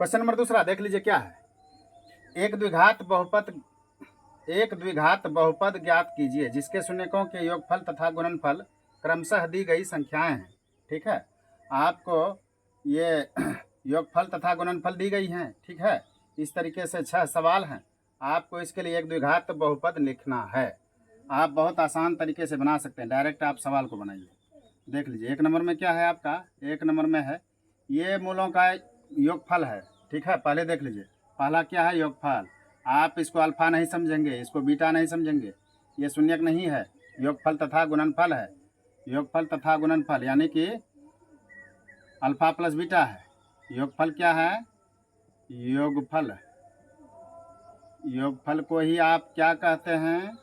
Question number दूसरा देख लीजिए क्या है। एक द्विघात बहुपद ज्ञात कीजिए जिसके शून्यकों के योगफल तथा गुणनफल क्रमशः दी गई संख्याएं हैं। ठीक है, आपको ये योगफल तथा गुणनफल दी गई हैं। ठीक है, इस तरीके से 6 सवाल हैं। आपको इसके लिए एक द्विघात बहुपद लिखना है। आप बहुत आसान तरीके से बना सकते हैं, डायरेक्ट आप सवाल को बनाइए। देख लीजिए, एक नंबर में क्या है आपका, एक नंबर में है ये मूलों का योगफल है। ठीक है, पहले देख लीजिए, पहला क्या है, योगफल। आप इसको अल्फा नहीं समझेंगे, इसको बीटा नहीं समझेंगे, ये शून्यक नहीं है, योगफल तथा गुणनफल है। योगफल तथा गुणनफल यानी कि अल्फा प्लस बीटा है। योगफल क्या है, योगफल। योगफल को ही आप क्या कहते हैं,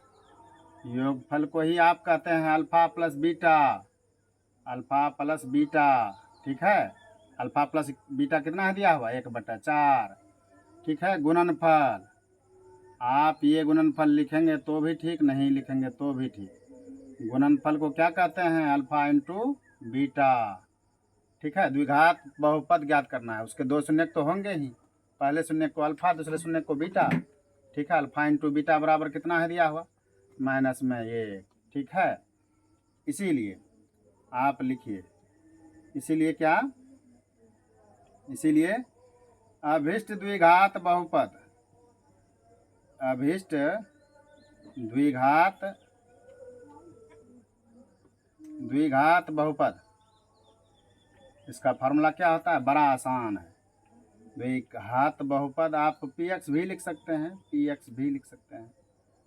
योगफल को ही आप कहते हैं alpha plus beta. Alpha plus beta, ठीक है। अल्फा प्लस बीटा कितना है दिया हुआ, 1/4। ठीक है, गुणनफल, आप ये गुणनफल लिखेंगे तो भी ठीक, नहीं लिखेंगे तो भी ठीक। गुणनफल को क्या कहते हैं, अल्फा इंटू बीटा। ठीक है, द्विघात बहुपद ज्ञात करना है, उसके दो शून्यक तो होंगे ही, पहले शून्यक को अल्फा, दूसरे शून्यक को बीटा। ठीक है, अल्फा इंटू बीटा बराबर कितना है दिया हुआ, -1। ठीक है, इसीलिए आप लिखिए, इसीलिए क्या, इसीलिए अभिष्ट द्विघात बहुपद, अभिष्ट द्विघात बहुपद, इसका फार्मूला क्या होता है, बड़ा आसान है। द्विघात बहुपद आप px भी लिख सकते हैं, px भी लिख सकते हैं।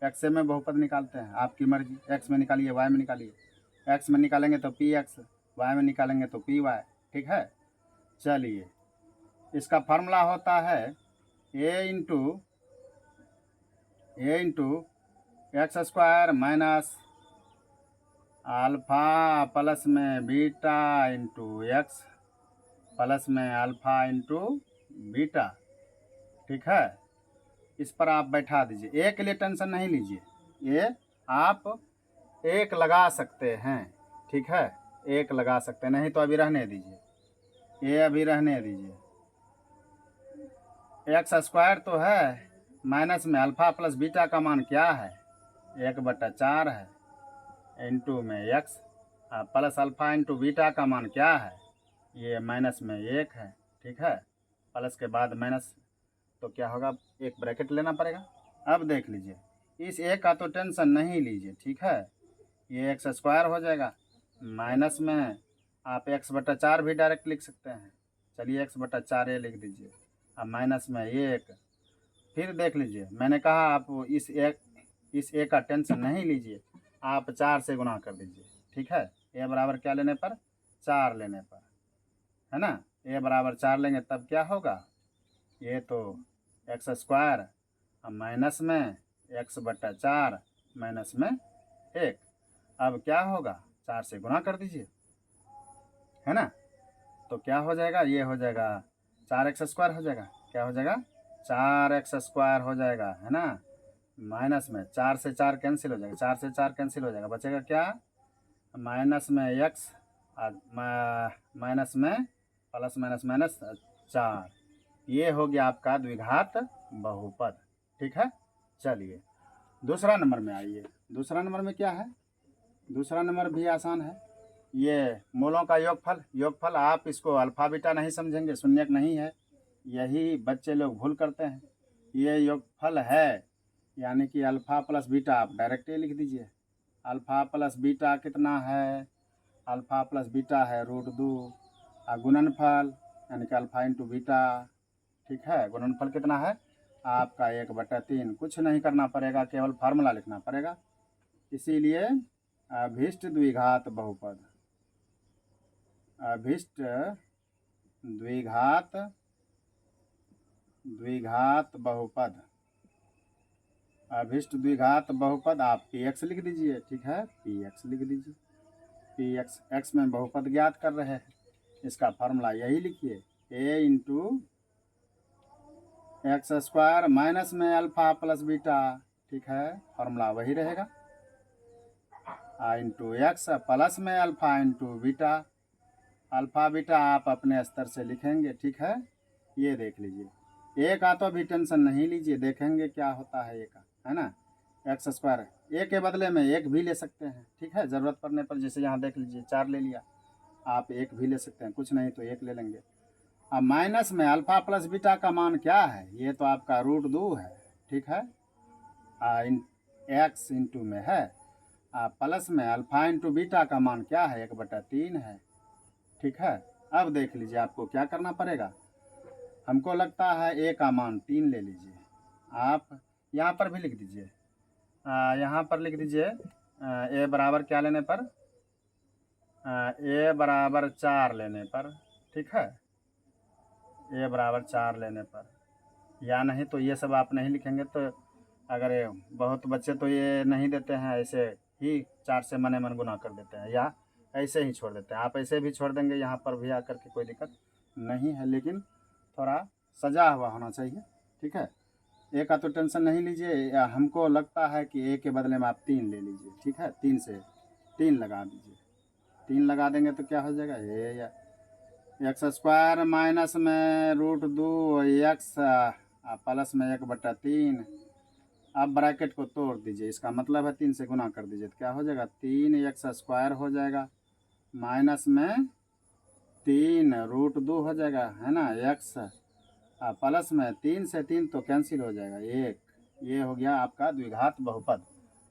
x में बहुपद निकालते हैं, आपकी मर्जी, x में निकालिए, y में निकालिए। x में निकालेंगे तो px, y में निकालेंगे तो py। ठीक है, चलिए, इसका फार्मूला होता है a into x square minus alpha plus में बीटा इंटू एक्स प्लस में अल्फा इंटू बीटा। ठीक है, इस पर आप बैठा दीजिए, ए के लिए टेंशन नहीं लीजिए, ये आप एक लगा सकते हैं। ठीक है, एक लगा सकते हैं, नहीं तो अभी रहने दीजिए, ये अभी रहने दीजिए। एक्स स्क्वायर तो है, माइनस में अल्फा प्लस बीटा का मान क्या है, 1/4 है, इंटू में x plus alpha into beta का मान क्या है, ये -1 है। ठीक है, प्लस के बाद माइनस, तो क्या होगा, एक ब्रैकेट लेना पड़ेगा। अब देख लीजिए, इस ए का तो टेंशन नहीं लीजिए। ठीक है, ये एक्स स्क्वायर हो जाएगा, माइनस में आप x/4 भी डायरेक्ट लिख सकते हैं। चलिए x/4 ये लिख दीजिए, अब माइनस में 1। फिर देख लीजिए, मैंने कहा आप इस ए का टेंशन नहीं लीजिए, आप 4 से गुणा कर दीजिए। ठीक है, ए बराबर क्या लेने पर, 4 लेने पर, है ना। ए बराबर 4 लेंगे तब क्या होगा, ये तो एक्स स्क्वायर माइनस में x/4 माइनस में 1। अब क्या होगा, 4 से गुणा कर दीजिए, है ना। तो क्या हो जाएगा, ये हो जाएगा 4x² हो जाएगा, क्या हो जाएगा, 4x² हो जाएगा, है ना। माइनस में 4 से 4 कैंसिल हो जाएगा, 4 से 4 कैंसिल हो जाएगा, बचेगा क्या, माइनस में x माइनस में प्लस माइनस 4। ये हो गया आपका द्विघात बहुपद। ठीक है, चलिए दूसरा नंबर में आइए। दूसरा नंबर में क्या है, दूसरा नंबर भी आसान है। ये मूलों का योगफल आप इसको अल्फा बीटा नहीं समझेंगे, शून्यक नहीं है, यही बच्चे लोग भूल करते हैं। ये योगफल है, यानी कि अल्फा प्लस बीटा, आप डायरेक्ट ही लिख दीजिए। अल्फा प्लस बीटा कितना है, अल्फा प्लस बीटा है √2, गुणनफल यानी कि अल्फा इंटू बीटा। ठीक है, गुणनफल कितना है आपका, 1/3। कुछ नहीं करना पड़ेगा, केवल फार्मूला लिखना पड़ेगा। इसीलिए अभिष्ट द्विघात बहुपद, अभिष्ट द्विघात बहुपद, अभिष्ट द्विघात बहुपद आप px लिख दीजिए। ठीक है, px लिख दीजिए, px x में बहुपद ज्ञात कर रहे हैं, इसका फार्मूला यही लिखिए, a into x square minus में अल्फा प्लस बीटा। ठीक है, फार्मूला वही रहेगा, इंटू एक्स प्लस में alpha into beta. Alpha beta आप अपने स्तर से लिखेंगे। ठीक है, ये देख लीजिए, ए का तो अभी टेंशन नहीं लीजिए, देखेंगे क्या होता है ए का, है ना। एक्स स्क्वायर ए के बदले में एक भी ले सकते हैं, ठीक है, ज़रूरत पड़ने पर। जैसे यहाँ देख लीजिए 4 ले लिया, आप एक भी ले सकते हैं, कुछ नहीं तो एक ले लेंगे। अब माइनस में अल्फ़ा प्लस बीटा का मान क्या है, ये तो आपका √2 है, ठीक है, एक्स इंटू में है। प्लस में अल्फ़ा इंटू बीटा का मान क्या है, 1/3 है, ठीक है। अब देख लीजिए आपको क्या करना पड़ेगा, हमको लगता है ए का मान 3 ले लीजिए। आप यहाँ पर भी लिख दीजिए, यहाँ पर लिख दीजिए ए बराबर क्या लेने पर, ए बराबर 4 लेने पर, ठीक है, ए बराबर 4 लेने पर। या नहीं तो ये सब आप नहीं लिखेंगे तो, अगर बहुत बच्चे तो ये नहीं देते हैं, ऐसे ही 4 से मने मन गुना कर देते हैं, या ऐसे ही छोड़ देते हैं। आप ऐसे भी छोड़ देंगे, यहाँ पर भी आकर के कोई दिक्कत नहीं है, लेकिन थोड़ा सजा हुआ होना चाहिए, ठीक है। ए का तो टेंशन नहीं लीजिए, हमको लगता है कि ए के बदले में आप 3 ले लीजिए, ठीक है, 3 से 3 लगा दीजिए। 3 लगा देंगे तो क्या हो जाएगा, ए या एक्स स्क्वायर माइनस में √2 एक्स प्लस में 1/3। अब ब्रैकेट को तोड़ दीजिए, इसका मतलब है 3 से गुना कर दीजिए तो क्या हो जाएगा, 3 एक्स स्क्वायर हो जाएगा, माइनस में 3 √2 हो जाएगा, है ना, एक्स प्लस में 3 से 3 तो कैंसिल हो जाएगा 1। ये हो गया आपका द्विघात बहुपद।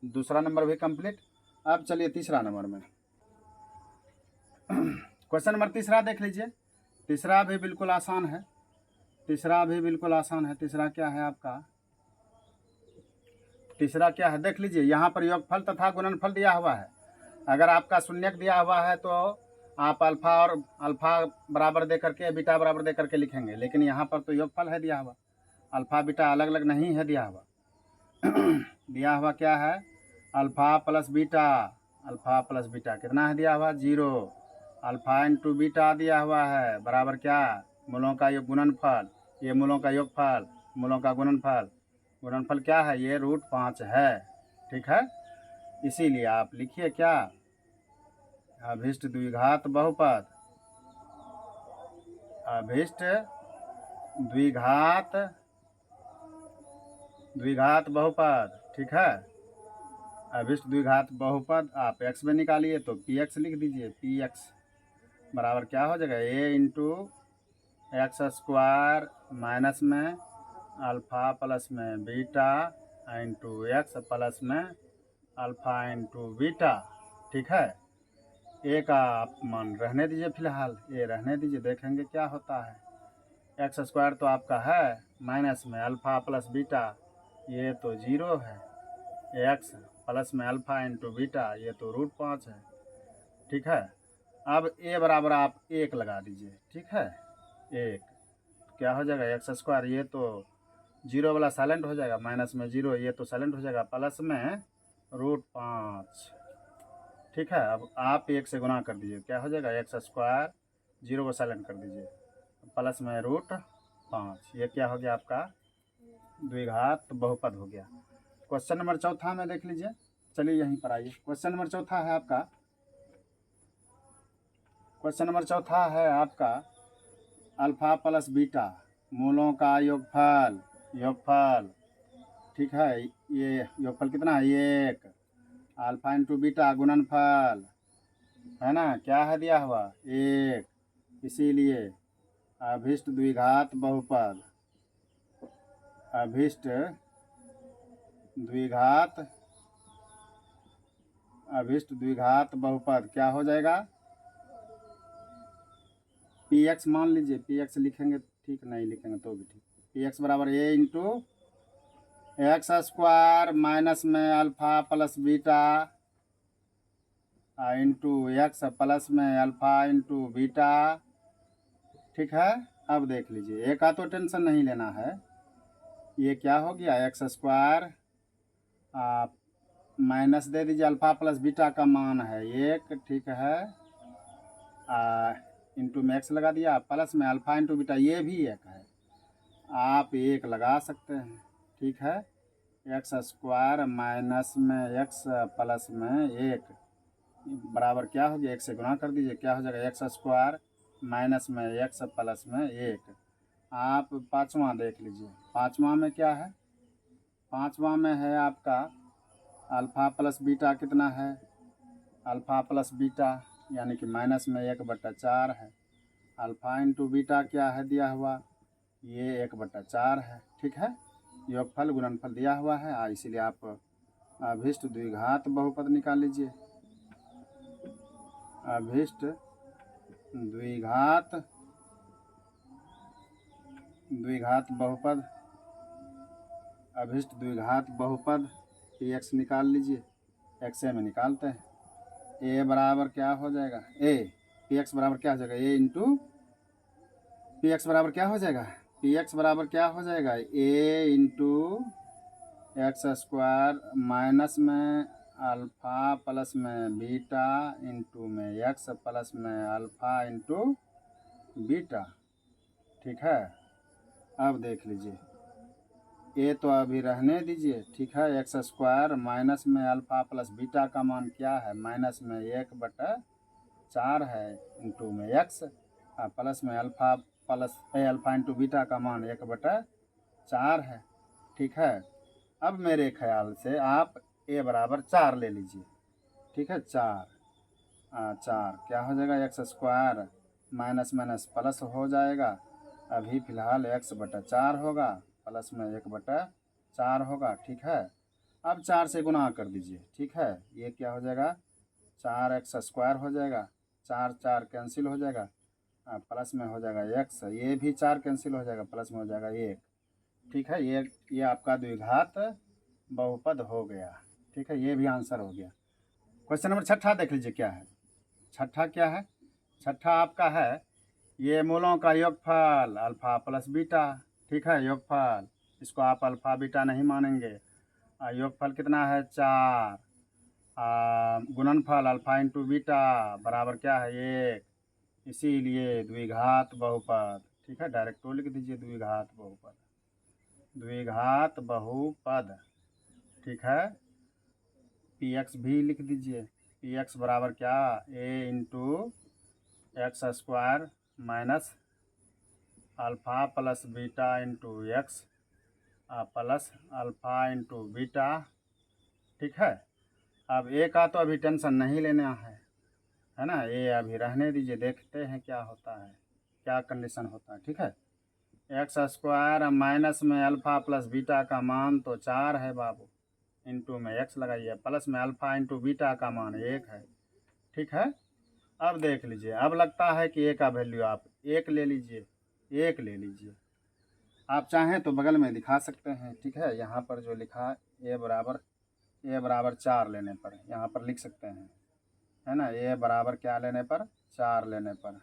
दूसरा नंबर भी कंप्लीट। अब चलिए तीसरा नंबर में, क्वेश्चन नंबर तीसरा देख लीजिए। तीसरा भी बिल्कुल आसान है, तीसरा भी बिल्कुल आसान है। तीसरा क्या है आपका, तीसरा क्या है देख लीजिए, यहाँ पर योगफल तथा गुणनफल दिया हुआ है। अगर आपका शून्यक दिया हुआ है तो आप अल्फा और अल्फा बराबर दे करके बीटा बराबर दे करके लिखेंगे, लेकिन यहाँ पर तो योगफल है दिया हुआ, अल्फा बीटा अलग अलग नहीं है दिया हुआ। दिया हुआ क्या है, alpha plus beta, alpha plus beta कितना है दिया हुआ, 0। अल्फा इंटू बीटा दिया हुआ है बराबर क्या, मूलों का योग गुणनफल, ये मूलों का योगफल, मूलों का गुणनफल। गुणनफल क्या है, ये √5 है, ठीक है। इसीलिए आप लिखिए क्या, अभिष्ट द्विघात बहुपद, अभिष्ट द्विघात बहुपद, ठीक है। अभिष्ट द्विघात बहुपद आप एक्स में निकालिए तो पी एक्स लिख दीजिए, पी एक्स बराबर क्या हो जाएगा, ए इंटू एक्स स्क्वायर माइनस में अल्फ़ा प्लस में बीटा इंटू एक्स प्लस में अल्फ़ा इंटू बीटा, ठीक है। ए का आप मान रहने दीजिए, फिलहाल ए रहने दीजिए, देखेंगे क्या होता है। एक्स स्क्वायर तो आपका है माइनस में अल्फ़ा प्लस बीटा, ये तो 0 है, एक्स प्लस में अल्फ़ा इंटू बीटा, ये तो √5 है, ठीक है। अब ए बराबर आप 1 लगा दीजिए, ठीक है, 1 क्या हो जाएगा, एक्स स्क्वायर, ये तो 0 वाला साइलेंट हो जाएगा, माइनस में 0, ये तो साइलेंट हो जाएगा, प्लस में √5, ठीक है। अब आप 1 से गुना कर दीजिए, क्या हो जाएगा, एक्स स्क्वायर, 0 को साइलेंट कर दीजिए, प्लस में √5, ये क्या हो गया आपका द्विघात बहुपद हो गया। क्वेश्चन नंबर चौथा में देख लीजिए, चलिए यहीं पर आइए। क्वेश्चन नंबर चौथा है आपका, क्वेश्चन नंबर चौथा है आपका अल्फा प्लस बीटा मूलों का योगफल, योगफल, ठीक है, ये योगफल कितना है, 1। अल्फा इंटू बीटा गुणनफल, है ना, क्या है दिया हुआ, 1। इसीलिए अभिष्ट द्विघात बहुपद, अभिष्ट द्विघात, अभिष्ट द्विघात बहुपद क्या हो जाएगा, पी एक्स मान लीजिए, पी एक्स लिखेंगे ठीक, नहीं लिखेंगे तो भी ठीक। पी एक्स बराबर ए इंटू एक्स स्क्वायर माइनस में alpha plus beta into x plus में अल्फ़ा इंटू बीटा, ठीक है। अब देख लीजिए, ए का तो टेंशन नहीं लेना है, ये क्या हो गया, एक्स स्क्वायर माइनस दे दीजिए, अल्फ़ा प्लस बीटा का मान है 1, ठीक है, इंटू में एक्स लगा दिया, प्लस में अल्फ़ा इंटू बीटा, ये भी 1 है, आप 1 लगा सकते हैं, ठीक है। एक्स स्क्वायर माइनस में एक्स प्लस में 1 बराबर क्या हो गया, 1 से गुना कर दीजिए, क्या हो जाएगा, एक्स स्क्वायर माइनस में एक्स प्लस में 1। आप पाँचवा देख लीजिए। पाँचवा में क्या है? पाँचवा में है आपका अल्फ़ा प्लस बीटा कितना है? अल्फ़ा प्लस बीटा यानी कि माइनस में 1/4 है। अल्फ़ा इंटू बीटा क्या है दिया हुआ? ये 1/4 है। ठीक है, योगफल गुणनफल दिया हुआ है, इसीलिए आप अभिष्ट द्विघात बहुपद निकाल लीजिए। अभिष्ट द्विघात बहुपद, अभिष्ट द्विघात बहुपद px निकाल लीजिए। एक्स में निकालते हैं। ए बराबर क्या हो जाएगा? ए px बराबर क्या हो जाएगा? ए इंटू px बराबर क्या हो जाएगा? px बराबर क्या हो जाएगा? ए इंटू एक्स स्क्वायर माइनस में अल्फ़ा प्लस में बीटा इंटू में एक्स प्लस में अल्फ़ा इंटू बीटा। ठीक है, अब देख लीजिए, ए तो अभी रहने दीजिए। ठीक है, एक्स स्क्वायर माइनस में अल्फ़ा प्लस बीटा का मान क्या है? माइनस में 1/4 है इंटू में एक्स प्लस में अल्फ़ा इंटू बीटा का मान 1/4 है। ठीक है, अब मेरे ख्याल से आप ए बराबर 4 ले लीजिए। ठीक है, 4 क्या हो जाएगा? X square minus minus plus हो जाएगा। अभी फ़िलहाल x/4 होगा, प्लस में 1/4 होगा। ठीक है, अब 4 से गुना कर दीजिए। ठीक है, ये क्या हो जाएगा? 4x² हो जाएगा। 4 4 कैंसिल हो जाएगा, प्लस में हो जाएगा x, ये भी 4 कैंसिल हो जाएगा, प्लस में हो जाएगा 1। ठीक है, ये आपका द्विघात बहुपद हो गया। ठीक है, ये भी आंसर हो गया। क्वेश्चन नंबर 6 देख लीजिए क्या है। 6 क्या है? 6 आपका है ये मूलों का योगफल अल्फ़ा प्लस बीटा। ठीक है, योगफल, इसको आप अल्फ़ा बीटा नहीं मानेंगे। योगफल कितना है? 4। गुणनफल अल्फ़ा इंटू बीटा बराबर क्या है? 1। इसीलिए द्विघात बहुपद। ठीक है, डायरेक्ट तो लिख दीजिए द्विघात बहुपद, द्विघात बहुपद। ठीक है, px भी लिख दीजिए। px बराबर क्या? a into x square minus alpha plus beta into x plus alpha into beta. ठीक है, अब ए का तो अभी टेंशन नहीं लेना है ना, ए अभी रहने दीजिए, देखते हैं क्या होता है, क्या कंडीशन होता है। ठीक है, एक्स स्क्वायर माइनस में अल्फ़ा प्लस बीटा का मान तो 4 है बाबू, इंटू में एक्स लगाइए, प्लस में अल्फ़ा इंटू बीटा का मान 1 है। ठीक है, अब देख लीजिए, अब लगता है कि ए का वैल्यू आप 1 ले लीजिए, 1 ले लीजिए। आप चाहें तो बगल में दिखा सकते हैं। ठीक है, यहाँ पर जो लिखा ए बराबर 4 लेने पर यहाँ पर लिख सकते हैं, है ना, ए बराबर क्या लेने पर? 4 लेने पर।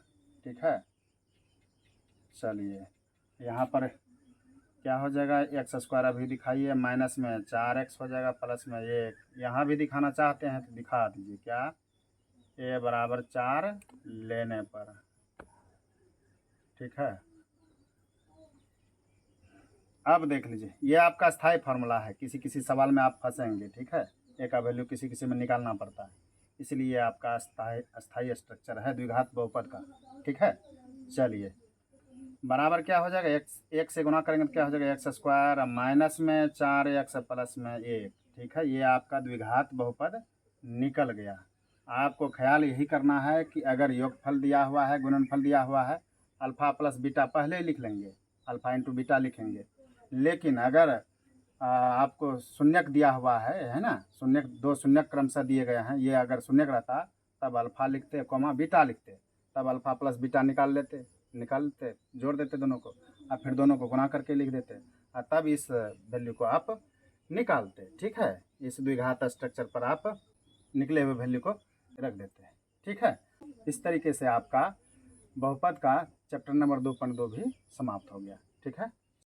ठीक है, चलिए यहाँ पर क्या हो जाएगा? एक्स स्क्वायर अभी दिखाइए, माइनस में 4x हो जाएगा, प्लस में 1। यहाँ भी दिखाना चाहते हैं तो दिखा दीजिए, क्या? ए बराबर 4 लेने पर। ठीक है, अब देख लीजिए, ये आपका स्थायी फार्मूला है, किसी किसी सवाल में आप फंसेंगे। ठीक है, ए का वैल्यू किसी किसी में निकालना पड़ता है, इसलिए आपका स्थायी स्ट्रक्चर है द्विघात बहुपद का। ठीक है, चलिए बराबर क्या हो जाएगा? एक से गुना करेंगे तो क्या हो जाएगा? एक्स स्क्वायर माइनस में 4x प्लस में 1। ठीक है, ये आपका द्विघात बहुपद निकल गया। आपको ख्याल यही करना है कि अगर योगफल दिया हुआ है, गुणनफल दिया हुआ है, अल्फ़ा प्लस बीटा पहले ही लिख लेंगे, अल्फ़ा इंटू बीटा लिखेंगे। लेकिन अगर आपको शून्यक दिया हुआ है ना, शून्यक, 2 शून्यक क्रमशः दिए गए हैं, ये अगर शून्यक रहता तब अल्फ़ा लिखते, कॉमा बीटा लिखते, तब अल्फ़ा प्लस बीटा निकालते, जोड़ देते दोनों को, और फिर दोनों को गुना करके लिख देते, और तब इस वैल्यू को आप निकालते। ठीक है, इस द्विघात स्ट्रक्चर पर आप निकले हुए वैल्यू को रख देते हैं। ठीक है, इस तरीके से आपका बहुपद का चैप्टर नंबर 2.2 भी समाप्त हो गया। ठीक है।